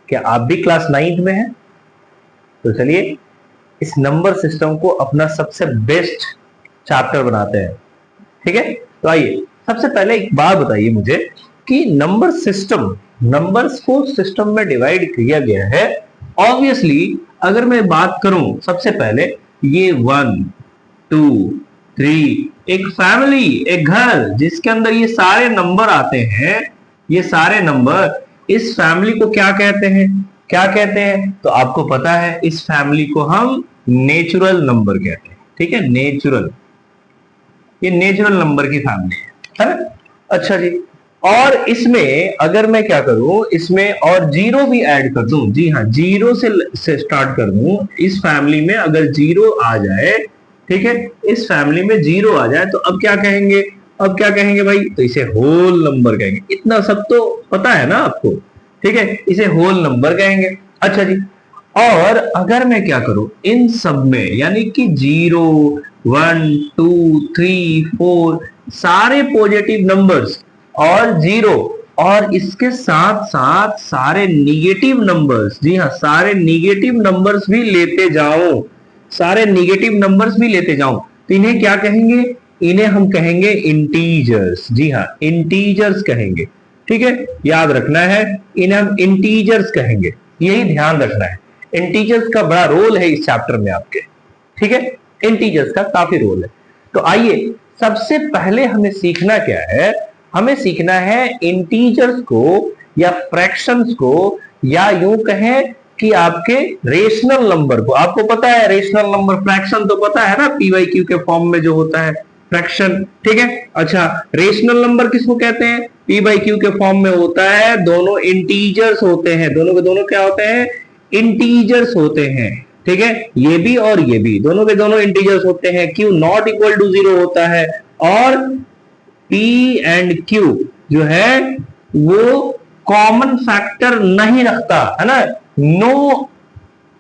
क्या आप भी क्लास 9th में हैं? तो चलिए इस नंबर सिस्टम को अपना सबसे बेस्ट चैप्टर बनाते हैं। ठीक है, तो आइए सबसे पहले एक बात बताइए मुझे कि नंबर सिस्टम, नंबर्स को सिस्टम में डिवाइड किया गया है। ऑब्वियसली अगर मैं बात करूं सबसे पहले ये 1 2 3 एक फैमिली, एक घर जिसके अंदर ये सारे नंबर आते हैं, ये सारे नंबर, इस फैमिली को क्या कहते हैं? क्या कहते हैं? तो आपको पता है इस फैमिली को हम नेचुरल नंबर कहते हैं। ठीक है, नेचुरल, ये नेचुरल नंबर की फैमिली है ना? अच्छा जी, और इसमें अगर मैं क्या करूं, इसमें और जीरो भी ऐड कर दूं, जी हाँ, जीरो से स्टार्ट कर दूं, इस फैमिली में अगर जीरो आ जाए, ठीक है, इस फैमिली में जीरो आ जाए तो अब क्या कहेंगे? अब क्या कहेंगे भाई? तो इसे होल नंबर कहेंगे। इतना सब तो पता है ना आपको, ठीक है, इसे होल नंबर कहेंगे। अच्छा जी, और अगर मैं क्या करूं इन सब में, यानी कि 0 1 2 3 4 सारे पॉजिटिव नंबर्स और 0 और इसके साथ साथ सारे निगेटिव नंबर्स, जी हाँ, सारे निगेटिव नंबर्स भी लेते जाओ, सारे निगेटिव नंबर्स भी लेते जाओ, तो इन्हें क्या कहेंगे? इन्हें हम कहेंगे इंटीजर्स। जी हाँ, इंटीजर्स कहेंगे। ठीक है, याद रखना है, इन्हें हम इंटीजर्स कहेंगे, यही ध्यान रखना है। इंटीजर्स का बड़ा रोल है इस चैप्टर में आपके। ठीक है, इंटीजर्स का काफी रोल है। तो आइए सबसे पहले हमें सीखना क्या है? हमें सीखना है इंटीजर्स को या फ्रैक्शंस को, या यूं कहें कि आपके रेशनल नंबर को। आपको पता है रेशनल नंबर, फ्रैक्शन तो पता है ना, पी वाई क्यू के फॉर्म में जो होता है फ्रैक्शन। ठीक है, अच्छा, रेशनल नंबर किसको कहते हैं? पी बाई क्यू के फॉर्म में होता है, दोनों इंटीजर्स होते हैं, दोनों के दोनों क्या होते हैं? इंटीजर्स होते हैं। ठीक है, ये भी और ये भी दोनों के दोनों इंटीजर्स होते हैं। क्यू नॉट इक्वल टू 0 होता है, और पी एंड क्यू जो है वो कॉमन फैक्टर नहीं रखता है ना, no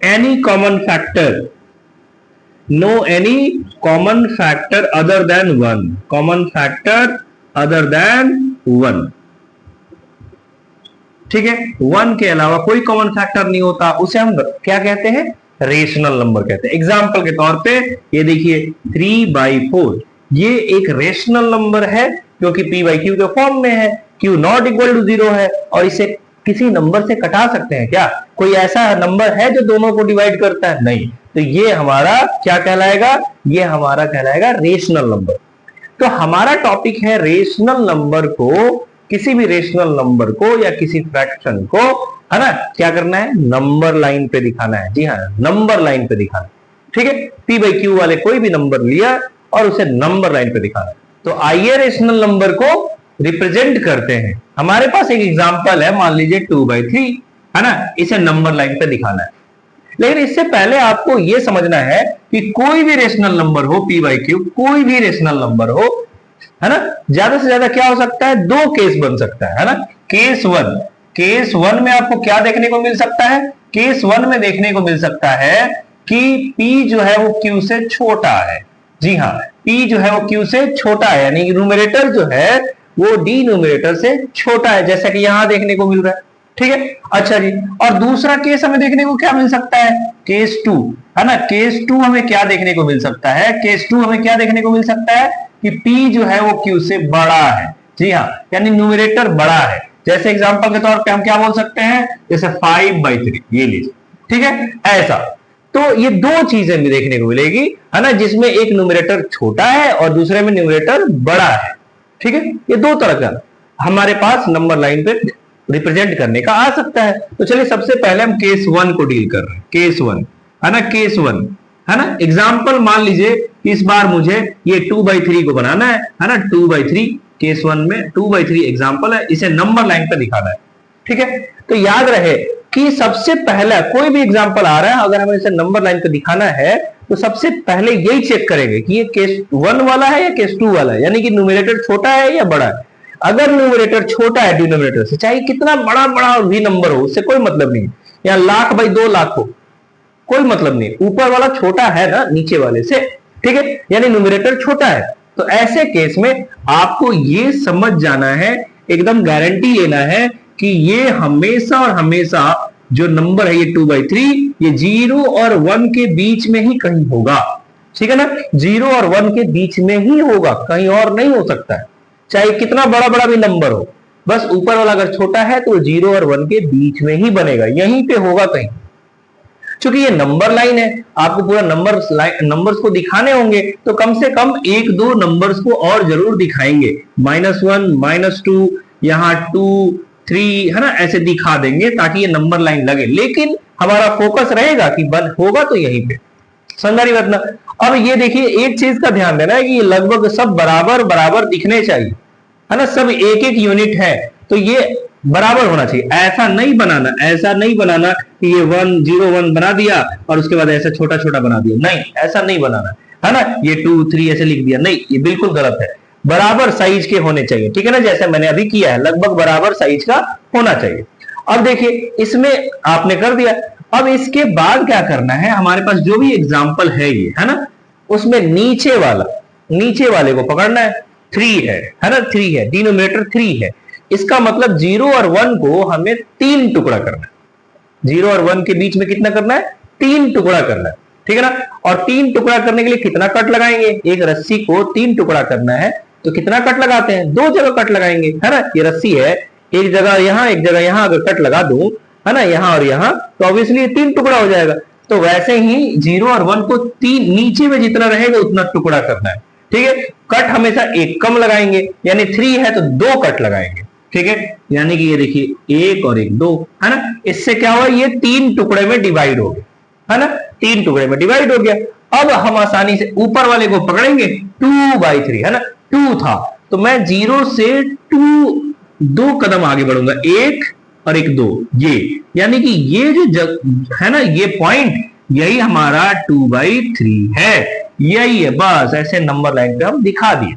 any common factor, no any common factor other than 1, common factor other than 1। ठीक है, 1 के अलावा कोई कॉमन फैक्टर नहीं होता, उसे हम क्या कहते हैं? रेशनल नंबर कहते हैं। एग्जाम्पल के तौर पे ये देखिए 3/4, ये एक रेशनल नंबर है क्योंकि पी बाई क्यू के फॉर्म में है, क्यू नॉट इक्वल टू 0 है, और इसे किसी नंबर से कटा सकते हैं क्या? कोई ऐसा नंबर है जो दोनों को डिवाइड करता है? नहीं। तो ये हमारा क्या कहलाएगा? ये हमारा कहलाएगा रेशनल नंबर। तो हमारा टॉपिक है रेशनल नंबर को, किसी भी रेशनल नंबर को या किसी फ्रैक्शन को, है ना, क्या करना है? नंबर लाइन पे दिखाना है। जी हाँ, नंबर लाइन पे दिखाना है। ठीक है, पी बाई क्यू वाले कोई भी नंबर लिया और उसे नंबर लाइन पे दिखाना है। तो आइए रेशनल नंबर को रिप्रेजेंट करते हैं। हमारे पास एक एग्जांपल है, मान लीजिए 2/3, है ना, इसे नंबर लाइन पे दिखाना है। लेकिन इससे पहले आपको यह समझना है कि कोई भी रेशनल नंबर हो, पी बाई क्यू कोई भी रेशनल नंबर हो, है ना, ज्यादा से ज्यादा क्या हो सकता है? 2 केस बन सकता है ना। केस 1, केस 1 में आपको क्या देखने को मिल सकता है? केस 1 में देखने को मिल सकता है कि P जो है वो Q से छोटा है। जी हाँ, P जो है वो Q से छोटा है, यानी न्यूमरेटर जो है वो डिनोमिनेटर से छोटा है, जैसा कि यहां देखने को मिल रहा है। ठीक है, अच्छा जी, और दूसरा केस हमें देखने को क्या मिल सकता है? केस 2, है ना, केस 2 हमें क्या देखने को मिल सकता है? केस 2 हमें क्या देखने को मिल सकता है कि P जो है वो Q से बड़ा है। जी हाँ, यानी न्यूमरेटर बड़ा है। जैसे एग्जांपल के तौर पे हम क्या बोल सकते हैं? जैसे 5/3, ये लीजिए। ठीक है, ऐसा। तो ये दो चीजें भी देखने को मिलेगी, है ना, जिसमें एक न्यूमरेटर छोटा है और दूसरे में न्यूमरेटर बड़ा है। ठीक है, ये दो तरह का हमारे पास नंबर लाइन पे रिप्रेजेंट करने का आ सकता है। तो चलिए सबसे पहले हम केस 1 को डील कर रहे हैं। केस 1, है ना, केस 1, है ना। एग्जाम्पल मान लीजिए इस बार मुझे ये 2/3 को बनाना है ना, 2/3 केस 1 में 2/3 एग्जाम्पल है, इसे नंबर लाइन पे दिखाना है। ठीक है, तो याद रहे कि सबसे पहला कोई भी एग्जाम्पल आ रहा है, अगर हमें इसे नंबर लाइन पे दिखाना है तो सबसे पहले यही चेक करेंगे कि ये केस 1 वाला है या केस 2 वाला है, यानी कि न्यूमरेटर छोटा है या बड़ा है। अगर न्यूमरेटर छोटा है डिनोमिनेटर से, चाहे कितना बड़ा बड़ा भी नंबर हो, उससे कोई मतलब नहीं, या 1,00,000/2,00,000 हो, कोई मतलब नहीं, ऊपर वाला छोटा है ना नीचे वाले से। ठीक है, यानी न्यूमरेटर छोटा है। तो ऐसे केस में आपको ये समझ जाना है, एकदम गारंटी लेना है कि ये हमेशा और हमेशा जो नंबर है ये 2/3, ये 0 और 1 के बीच में ही कहीं होगा, ठीक है ना, 0 और 1 के बीच में ही होगा, कहीं और नहीं हो सकता है, चाहे कितना बड़ा बड़ा भी नंबर हो, बस ऊपर वाला अगर छोटा है तो 0 और 1 के बीच में ही बनेगा, यहीं पे होगा कहीं। क्योंकि ये नंबर लाइन है, आपको पूरा नंबर्स को दिखाने होंगे तो कम से कम एक दो नंबर्स को और जरूर दिखाएंगे, -1, -2, यहाँ 2, 3 है ना, ऐसे दिखा देंगे ताकि ये नंबर लाइन लगे, लेकिन हमारा फोकस रहेगा कि बन होगा तो यहीं पे, समझ रही बात ना। अब ये देखिए एक चीज का ध्यान देना है कि लगभग सब बराबर बराबर दिखने चाहिए, है ना, सब एक एक यूनिट है तो ये बराबर होना चाहिए, ऐसा नहीं बनाना, ऐसा नहीं बनाना कि ये 1 0 1 बना दिया और उसके बाद ऐसा छोटा छोटा बना दिया, नहीं ऐसा नहीं बनाना है ना, ये 2 3 ऐसे लिख दिया, नहीं ये बिल्कुल गलत है, बराबर साइज के होने चाहिए, ठीक है ना, जैसे मैंने अभी किया है लगभग बराबर साइज का होना चाहिए। अब देखिए इसमें आपने कर दिया, अब इसके बाद क्या करना है, हमारे पास जो भी एग्जाम्पल है ये, है ना, उसमें नीचे वाले को पकड़ना है, 3 है ना, 3 है, डिनोमिनेटर 3 है, इसका मतलब 0 और 1 को हमें 3 टुकड़ा करना है, 0 और 1 के बीच में कितना करना है, 3 टुकड़ा करना है, ठीक है ना, और 3 टुकड़ा करने के लिए कितना कट लगाएंगे, एक रस्सी को 3 टुकड़ा करना है तो कितना कट लगाते हैं, 2 जगह कट लगाएंगे, है ना, ये रस्सी है, एक जगह यहां एक जगह यहां अगर कट लगा दूं, है ना, यहां और यहां, तो ऑब्वियसली 3 टुकड़ा हो जाएगा, तो वैसे ही 0 और 1 को 3 नीचे में जितना रहेगा उतना टुकड़ा करना है, ठीक है, कट हमेशा एक कम लगाएंगे, यानी 3 है तो 2 कट लगाएंगे, ठीक है, यानी कि ये देखिए 1 और 1 2, है ना, इससे क्या हुआ, ये 3 टुकड़े में डिवाइड हो गया, है ना, 3 टुकड़े में डिवाइड हो गया। अब हम आसानी से ऊपर वाले को पकड़ेंगे, 2/3, है ना, 2 था तो मैं 0 से 2 कदम आगे बढ़ूंगा, 1 और 1 2, ये यानी कि ये जो है ना, ये पॉइंट यही हमारा 2/3 है, यही है, बस ऐसे नंबर लाइन पे हम दिखा दिए,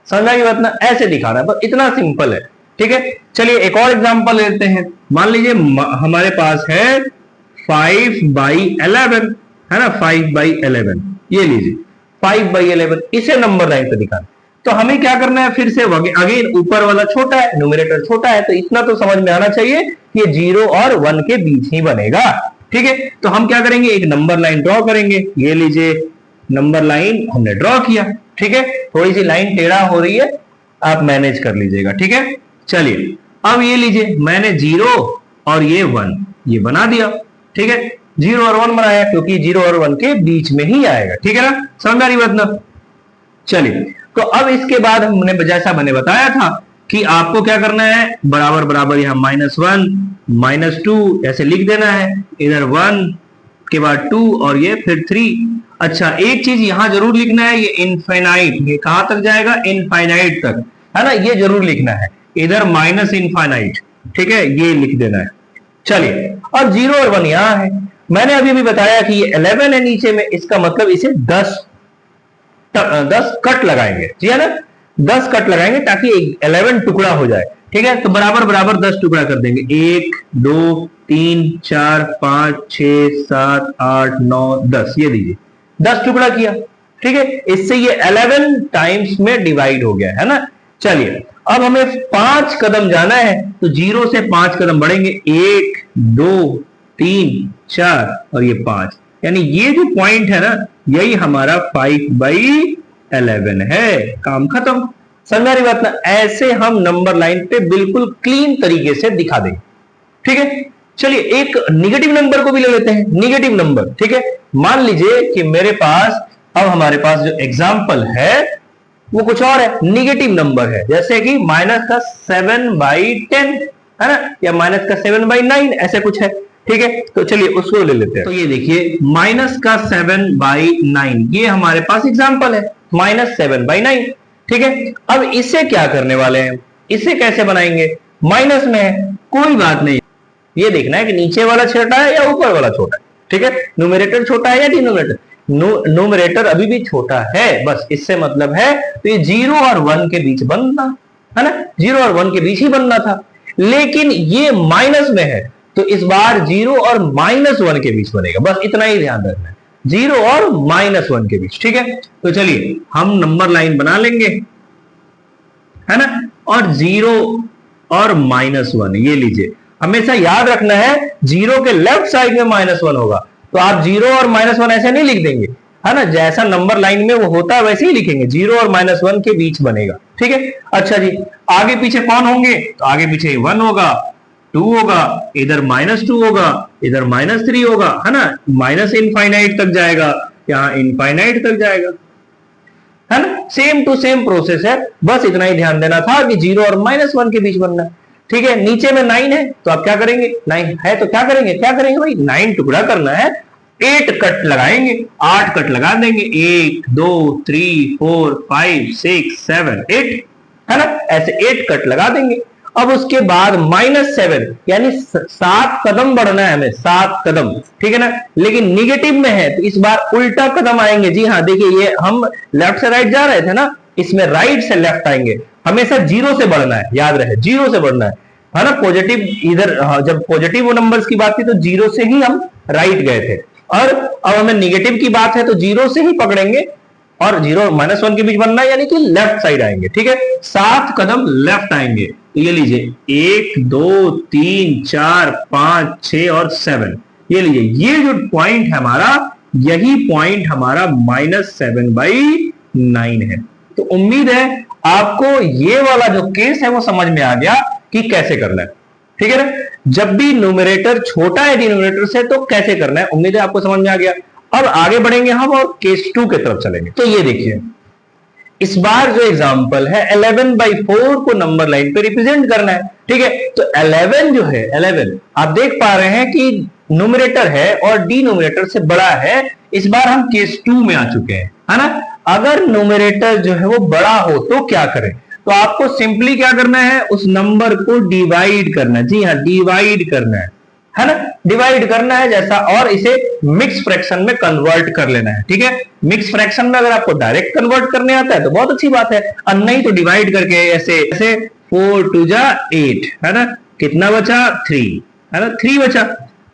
समझ आई बात ना, ऐसे दिखाना है, बस इतना सिंपल है, ठीक है। चलिए एक और एग्जांपल लेते हैं, मान लीजिए हमारे पास है 5/11, है ना, 5/11, ये लीजिए 5/11, इसे नंबर लाइन पे दिखाना, तो हमें क्या करना है, फिर से अगेन ऊपर वाला छोटा है, न्यूमरेटर छोटा है, तो इतना तो समझ में आना चाहिए कि ये 0 और 1 के बीच ही बनेगा, ठीक है, तो हम क्या करेंगे, एक नंबर लाइन ड्रॉ करेंगे, ये लीजिए नंबर लाइन हमने ड्रॉ किया, ठीक है, थोड़ी सी लाइन टेढ़ा हो रही है, आप मैनेज कर लीजिएगा, ठीक है। चलिए अब ये लीजिए मैंने 0 और ये 1 ये बना दिया, ठीक है, 0 और 1 बनाया क्योंकि 0 और 1 के बीच में ही आएगा, ठीक है ना, समझ आ रही बात ना। चलिए तो अब इसके बाद हमने जैसा मैंने बताया था कि आपको क्या करना है, बराबर बराबर यहां -1 -2 ऐसे लिख देना है, इधर 1 के बाद 2 और ये फिर 3। अच्छा एक चीज यहां जरूर लिखना है, ये इनफाइनाइट, ये कहां तक जाएगा, इनफाइनाइट तक, है ना, ये जरूर लिखना है, इधर माइनस इनफाइनाइट, ठीक है, ये लिख देना है। चलिए और 0 और 1 यहां है, मैंने अभी भी बताया कि ये 11 है नीचे में, इसका मतलब इसे 10 कट लगाएंगे, जी है ना, 10 कट लगाएंगे ताकि 11 टुकड़ा हो जाए, ठीक है, तो बराबर बराबर 10 टुकड़ा कर देंगे, 1 2 3 4 5 6 7 8 9 10, ये लीजिए 10 टुकड़ा किया, ठीक है, इससे ये 11 टाइम्स में डिवाइड हो गया, है ना। चलिए अब हमें 5 कदम जाना है, तो 0 से 5 कदम बढ़ेंगे, 1 2 3 4 और ये 5, यानी ये जो पॉइंट है ना, यही हमारा 5/11 है, काम खत्म, समझ रही बात ना, ऐसे हम नंबर लाइन पे बिल्कुल क्लीन तरीके से दिखा देंगे, ठीक है। चलिए एक निगेटिव नंबर को भी ले लेते हैं, निगेटिव नंबर, ठीक है, मान लीजिए कि मेरे पास अब हमारे पास जो एग्जाम्पल है वो कुछ और है, निगेटिव नंबर है, जैसे कि -7/10, है ना, या -7/9 ऐसे कुछ है, ठीक है, तो चलिए उसको ले लेते हैं। तो ये देखिए -7/9 ये हमारे पास एग्जाम्पल है, -7/9, ठीक है। अब इसे क्या करने वाले हैं, इसे कैसे बनाएंगे, माइनस में है, कोई बात नहीं, ये देखना है कि नीचे वाला छोटा है या ऊपर वाला छोटा है, ठीक है, न्यूमरेटर छोटा है या डिनोमिनेटर, न्यूमरेटर अभी भी छोटा है, बस इससे मतलब है, तो ये 0 और 1 के बीच बनना है ना, 0 और 1 के बीच ही बनना था, लेकिन ये माइनस में है, तो इस बार 0 और -1 के बीच बनेगा, बस इतना ही ध्यान रखना है, 0 और -1 के बीच, ठीक है। तो चलिए हम नंबर लाइन बना लेंगे, है ना, और 0 और -1 ये लीजिए, हमेशा याद रखना है जीरो के लेफ्ट साइड में -1 होगा, तो आप जीरो और -1 ऐसे नहीं लिख देंगे, है ना, जैसा नंबर लाइन में वो होता है वैसे ही लिखेंगे, जीरो और -1 के बीच बनेगा, ठीक है। अच्छा जी, आगे पीछे कौन होंगे, तो आगे पीछे 1 होगा, 2 होगा, इधर -2 होगा, इधर -3 होगा, है ना, माइनस इनफाइनाइट तक जाएगा, यहां इनफाइनाइट तक जाएगा, है ना, सेम टू सेम प्रोसेस है, बस इतना ही ध्यान देना था कि जीरो और -1 के बीच बनना है, ठीक है। नीचे में 9 है तो आप क्या करेंगे, 9 है तो क्या करेंगे भाई, 9 टुकड़ा करना है, 8 कट लगाएंगे, 8 कट लगा देंगे, 1 2 3 4 5 6 7 8, है ना, ऐसे 8 कट लगा देंगे। अब उसके बाद -7 यानी 7 कदम बढ़ना है हमें, 7 कदम, ठीक है ना, लेकिन निगेटिव में है तो इस बार उल्टा कदम आएंगे। जी हाँ, देखिए ये हम लेफ्ट से राइट जा रहे थे ना, इसमें राइट से लेफ्ट आएंगे, हमेशा जीरो से बढ़ना है, याद रहे जीरो से बढ़ना है ना, पॉजिटिव इधर, जब पॉजिटिव नंबर्स की बात थी तो जीरो से ही हम राइट गए थे, और अब हमें निगेटिव की बात है तो जीरो से ही पकड़ेंगे, और जीरो -1 के बीच बनना है, यानी कि लेफ्ट साइड आएंगे, ठीक है, 7 कदम लेफ्ट आएंगे। तो ये लीजिए 1 2 3 4 5 6 और 7, ये लीजिए, ये जो पॉइंट है हमारा, यही पॉइंट हमारा -7/9 है। तो उम्मीद है आपको ये वाला जो केस है वो समझ में आ गया कि कैसे करना है, ठीक है ना। जब भी न्यूमरेटर छोटा है डिनोमिनेटर से तो कैसे करना है, उम्मीद है आपको समझ में आ गया। अब आगे बढ़ेंगे हम और केस 2 की तरफ चलेंगे। तो ये देखिए, इस बार जो एग्जांपल है 11/4 को नंबर लाइन पे रिप्रेजेंट करना है, ठीक है। तो 11 जो है, 11 आप देख पा रहे हैं कि न्यूमरेटर है और डिनोमिनेटर से बड़ा है। इस बार हम केस 2 में आ चुके हैं, है ना। अगर न्यूमरेटर जो है वो बड़ा हो तो क्या करें, तो आपको सिंपली क्या करना है, उस नंबर को डिवाइड करना है। जी हाँ, डिवाइड करना है ना, डिवाइड करना है जैसा, और इसे मिक्स फ्रैक्शन में कन्वर्ट कर लेना है, ठीक है। मिक्स फ्रैक्शन में अगर आपको डायरेक्ट कन्वर्ट करने आता है तो बहुत अच्छी बात है, और नहीं तो डिवाइड करके ऐसे ऐसे 4 2 जा 8, है ना, कितना बचा 3, है ना, 3 बचा।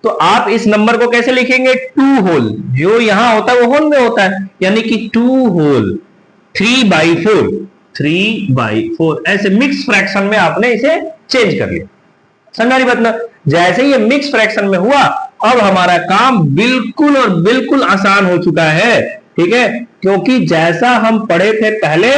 तो आप इस नंबर को कैसे लिखेंगे, 2 होल, जो यहां होता है वो होल में होता है, यानी कि 2 होल 3/4, 3/4, ऐसे मिक्स फ्रैक्शन में आपने इसे चेंज कर लिया। समझा रही बात ना, जैसे ही ये मिक्स फ्रैक्शन में हुआ, अब हमारा काम बिल्कुल और बिल्कुल आसान हो चुका है, ठीक है, क्योंकि जैसा हम पढ़े थे पहले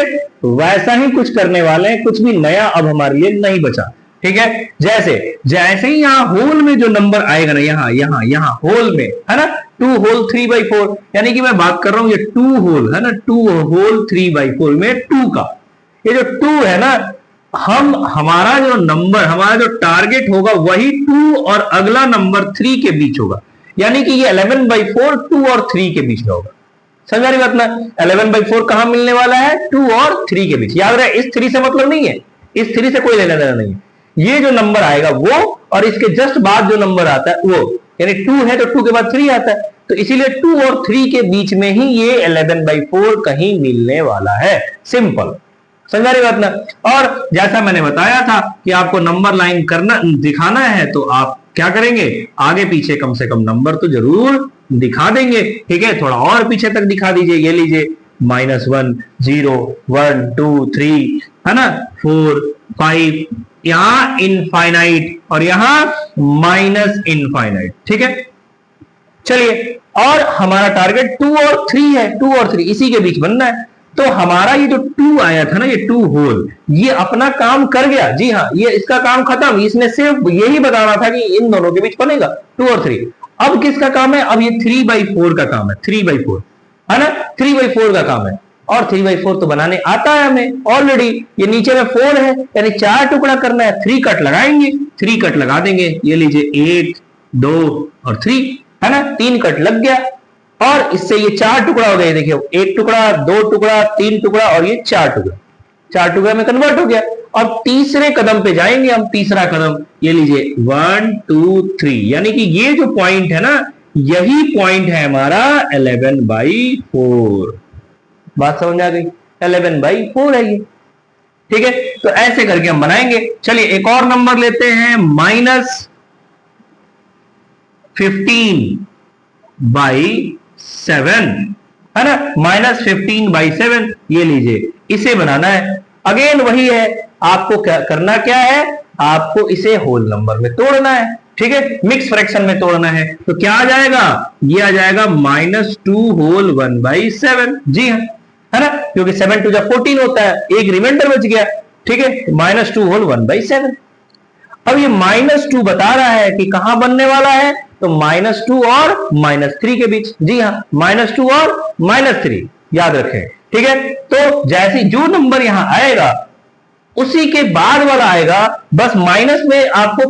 वैसा ही कुछ करने वाले हैं, कुछ भी नया अब हमारे लिए नहीं बचा, ठीक है। जैसे जैसे ही यहां होल में जो नंबर आएगा ना, यहां होल में, है ना, 2 होल 3/4, यानी कि मैं बात कर रहा हूं ये 2 होल, है ना, 2 होल 3/4 में 2 का, ये जो 2 है ना, हमारा जो नंबर, हमारा जो टारगेट होगा वही 2 और अगला नंबर 3 के बीच होगा, यानी कि ये 11/4 2 और 3 के बीच में होगा। समझ रही बात ना, 11/4 कहां मिलने वाला है, 2 और 3 के बीच। याद रहे, इस 3 से मतलब नहीं है, इस 3 से कोई लेना देना नहीं है, ये जो नंबर आएगा वो, और इसके जस्ट बाद जो नंबर आता है वो, यानी 2 है तो 2 के बाद 3 आता है, तो इसीलिए 2 और 3 के बीच में ही ये 11/4 कहीं मिलने वाला है, सिंपल। समझा रही बात ना। और जैसा मैंने बताया था कि आपको नंबर लाइन करना दिखाना है तो आप क्या करेंगे, आगे पीछे कम से कम नंबर तो जरूर दिखा देंगे, ठीक है, थोड़ा और पीछे तक दिखा दीजिए। ये लीजिए -1 0 1 2 3, है ना, 4 5, यहां इनफाइनाइट और यहां माइनस इनफाइनाइट, ठीक है। चलिए, और हमारा टारगेट 2 और 3 है, 2 और 3 इसी के बीच बनना है। तो हमारा ये जो 2 आया था ना, ये 2 होल, ये अपना काम कर गया। जी हाँ, ये इसका काम खत्म, इसने सिर्फ यही बताना था कि इन दोनों के बीच बनेगा 2 और 3। अब किसका काम है, अब ये 3/4 का काम है, 3/4, है ना, 3/4 का काम है, और 3/4 तो बनाने आता है हमें ऑलरेडी। ये नीचे में 4 है, यानी 4 टुकड़ा करना है, 3 कट लगाएंगे, 3 कट लगा देंगे, ये लीजिए 1 2 और 3, है ना, 3 कट लग गया, और इससे ये 4 टुकड़ा हो गया। देखिए, 1 टुकड़ा 2 टुकड़ा 3 टुकड़ा और ये 4 टुकड़ा, 4 टुकड़े में कन्वर्ट हो गया। और तीसरे कदम पे जाएंगे हम, तीसरा कदम, ये लीजिए 1 2 3, यानी कि ये जो पॉइंट है ना, यही पॉइंट है हमारा 11/4। बात समझ आ गई, 11/4 है ये, ठीक है। तो ऐसे करके हम बनाएंगे। चलिए एक और नंबर लेते हैं, -15/7, है ना, -15/7, ये लीजिए, इसे बनाना है। अगेन वही है, आपको क्या करना, क्या है, आपको इसे होल नंबर में तोड़ना है, ठीक है, मिक्स फ्रैक्शन में तोड़ना है। तो क्या आ जाएगा, ये आ जाएगा -2 होल 1/7। जी हाँ, है ना, क्योंकि 7 टू 14 होता है, एक रिमाइंडर बच गया, ठीक है, -2 होल 1/7। अब ये -2 बता रहा है कि कहां बनने वाला है, तो -2 और -3 के बीच। जी हाँ, -2 और -3 याद रखें, ठीक है। तो जैसे जो नंबर यहां आएगा उसी के बाद वाला आएगा, बस माइनस में आपको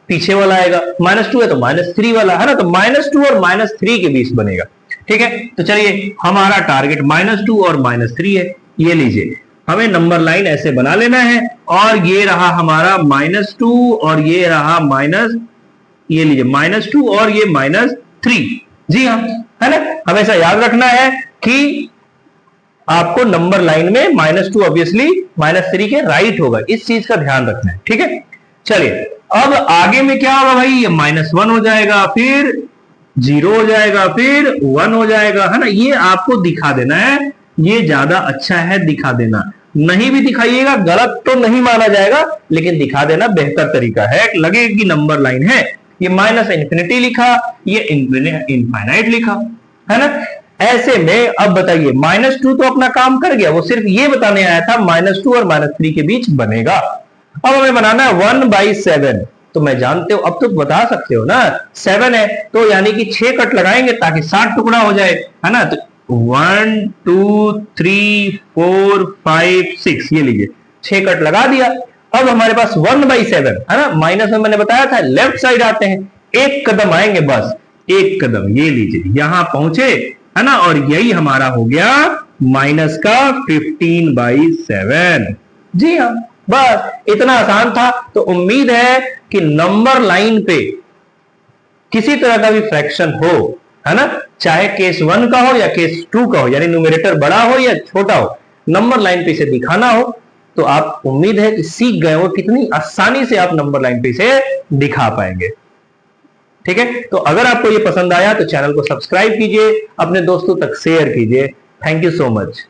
पीछे वाला आएगा, -2 है तो -3 वाला, है ना, तो -2 और -3 के बीच बनेगा, ठीक है। तो चलिए, हमारा टारगेट -2 और -3 है। ये लीजिए, हमें नंबर लाइन ऐसे बना लेना है, और ये रहा हमारा -2 और ये रहा ये लीजिए -2 और ये -3। जी हाँ, है ना, हमेशा याद रखना है कि आपको नंबर लाइन में -2 ऑब्वियसली -3 के राइट होगा, इस चीज का ध्यान रखना है, ठीक है। चलिए, अब आगे में क्या होगा भाई, ये -1 हो जाएगा, फिर 0 हो जाएगा, फिर 1 हो जाएगा, है ना। ये आपको दिखा देना है, ये ज्यादा अच्छा है दिखा देना। नहीं भी दिखाइएगा गलत तो नहीं माना जाएगा, लेकिन दिखा देना बेहतर तरीका है, लगेगा कि नंबर लाइन है। ये -∞ लिखा, ये इनफाइनाइट लिखा, है ना। ऐसे में अब बताइए, -2 तो अपना काम कर गया, वो सिर्फ ये बताने आया था -2 और -3 के बीच बनेगा। अब हमें बनाना है 1/7। तो मैं जानते हो, अब तो बता सकते हो ना, 7 है तो यानी कि 6 कट लगाएंगे ताकि 7 टुकड़ा हो जाए, है ना। तो 1 2 3 4 5 6, ये लीजिए 6 कट लगा दिया। अब हमारे पास 1/7 है ना, माइनस में मैंने बताया था लेफ्ट साइड आते हैं, एक कदम आएंगे, बस एक कदम, ये लीजिए यहां पहुंचे, है ना, और यही हमारा हो गया माइनस का 15/7। जी हाँ, बस इतना आसान था। तो उम्मीद है कि नंबर लाइन पे किसी तरह का भी फ्रैक्शन हो, है ना, चाहे केस 1 का हो या केस 2 का हो, यानी न्यूमरेटर बड़ा हो या छोटा हो, नंबर लाइन पे इसे दिखाना हो, तो आप उम्मीद है कि सीख गए हो कितनी आसानी से आप नंबर लाइन पे इसे दिखा पाएंगे, ठीक है। तो अगर आपको ये पसंद आया तो चैनल को सब्सक्राइब कीजिए, अपने दोस्तों तक शेयर कीजिए। Thank you so much.